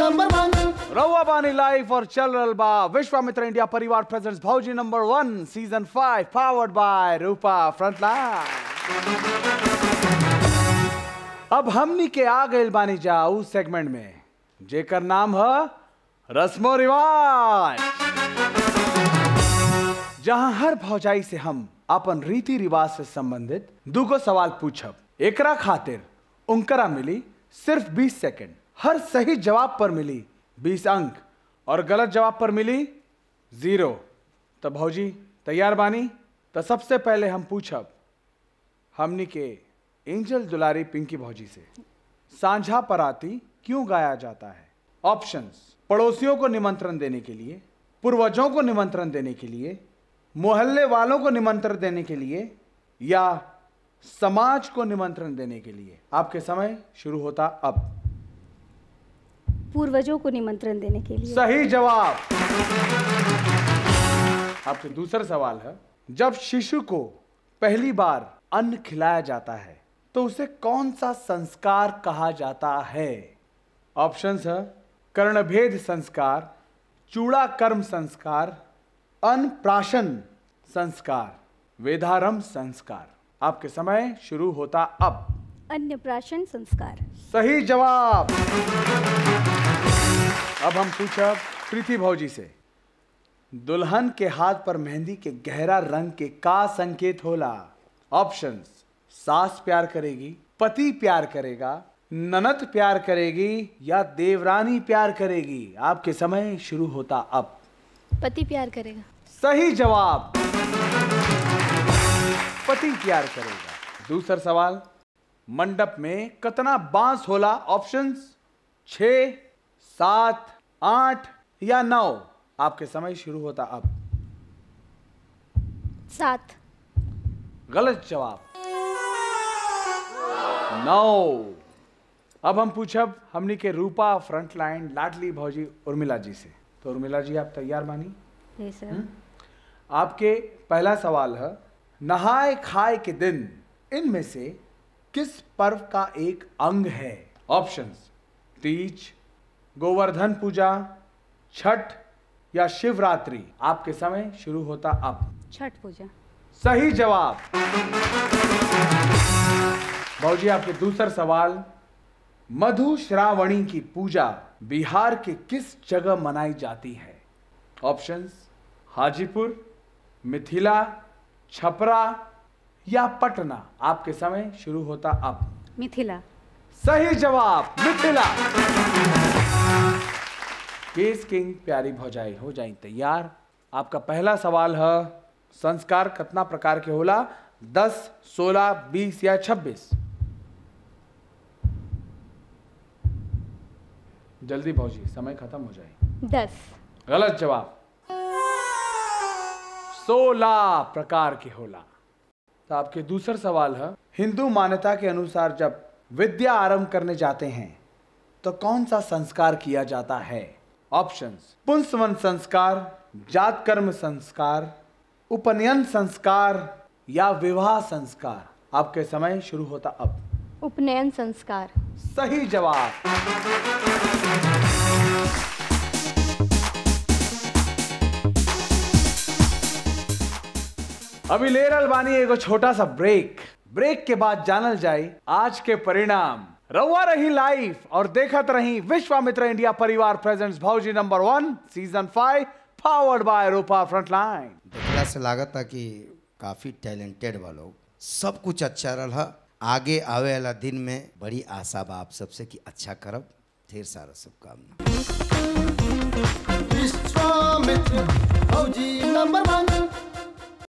Number 1 रहुआ बानी live और चल रहल बा विश्वामित्र इंडिया परिवार प्रेजेंट्स भौजी number 1 season 5 powered by Rupa frontline. अब हमनी के आ गइल बानी जा उस सेगमेंट में जेकर नाम है रस्मो रिवाज, जहां हर भौजाई से हम अपन रीति रिवाज से संबंधित दूगो सवाल पूछब। एकरा खातिर उनकरा मिली सिर्फ 20 सेकंड। हर सही जवाब पर मिली 20 अंक और गलत जवाब पर मिली 0। तो भौजी तैयार बानी? तो सबसे पहले हम पूछब हमनी के एंजल दुलारी पिंकी भौजी से, सांझा पराती क्यों गाया जाता है? ऑप्शंस: पड़ोसियों को निमंत्रण देने के लिए, पूर्वजों को निमंत्रण देने के लिए, मोहल्ले वालों को निमंत्रण देने के लिए, या समाज को निमंत्रण देने के लिए। आपके समय शुरू होता अब। पूर्वजों को निमंत्रण देने के लिए। सही जवाब। आपसे दूसरा सवाल है, जब शिशु को पहली बार अन्न खिलाया जाता है तो उसे कौन सा संस्कार कहा जाता है? ऑप्शंस है कर्णभेद संस्कार, चूड़ा कर्म संस्कार, अन्नप्राशन संस्कार, वेदारंभ संस्कार। आपके समय शुरू होता अब। अन्नप्राशन संस्कार। सही जवाब। अब हम पूछब प्रीति भौजी से, दुल्हन के हाथ पर मेहंदी के गहरा रंग के का संकेत होला? ऑप्शंस: सास प्यार करेगी, पति प्यार करेगा, ननद प्यार करेगी, या देवरानी प्यार करेगी। आपके समय शुरू होता अब। पति प्यार करेगा। सही जवाब। पति प्यार करेगा। दूसरा सवाल, मंडप में कितना बांस होला? ऑप्शंस: 6, 7, 8 या 9। आपके समय शुरू होता अब। 7। गलत जवाब, 9। अब हम पूछब हमनी के रूपा फ्रंटलाइन लाडली भौजी उर्मिला जी से। तो उर्मिला जी आप तैयार बानी? Yes sir. आपके पहला सवाल है, नहाए खाए के दिन इनमें से किस पर्व का एक अंग है? ऑप्शंस: तीज, गोवर्धन पूजा, छठ या शिवरात्रि। आपके समय शुरू होता अब। छठ पूजा। सही जवाब। भौजी आपके दूसरा सवाल, मधुश्रावणी की पूजा बिहार के किस जगह मनाई जाती है? ऑप्शंस: हाजीपुर, मिथिला, छपरा या पटना। आपके समय शुरू होता अब। मिथिला। सही जवाब, मिथिला। केस किंग प्यारी भौजाई हो जाए तैयार। आपका पहला सवाल है, संस्कार कितना प्रकार के होला? 10, 16, 20 या 26? जल्दी भौजी, समय खत्म हो जाए। 10। गलत जवाब, 16 प्रकार के होला। तो आपके दूसरा सवाल है, हिंदू मान्यता के अनुसार जब विद्या आरंभ करने जाते हैं तो कौन सा संस्कार किया जाता है? ऑप्शंस: पुंसवन संस्कार, जात कर्म संस्कार, उपनयन संस्कार या विवाह संस्कार। आपके समय शुरू होता अब। उपनयन संस्कार। सही जवाब। अभी ले रहल बानी एगो छोटा सा ब्रेक। ब्रेक के बाद जानल जाए आज के परिणाम। रहुआ रही लाइव और देखत रही विश्वामित्र इंडिया परिवार प्रेजेंट्स भौजी number 1 season 5 powered by Rupa frontline. देखला से लागता कि काफी टैलेंटेड बा लोग, सब कुछ अच्छा रहा। आगे आवे वाला दिन में बड़ी आशा बा आप सबसे कि अच्छा करब। ढेर सारा शुभकामना। विश्वामित्र भौजी नंबर 1।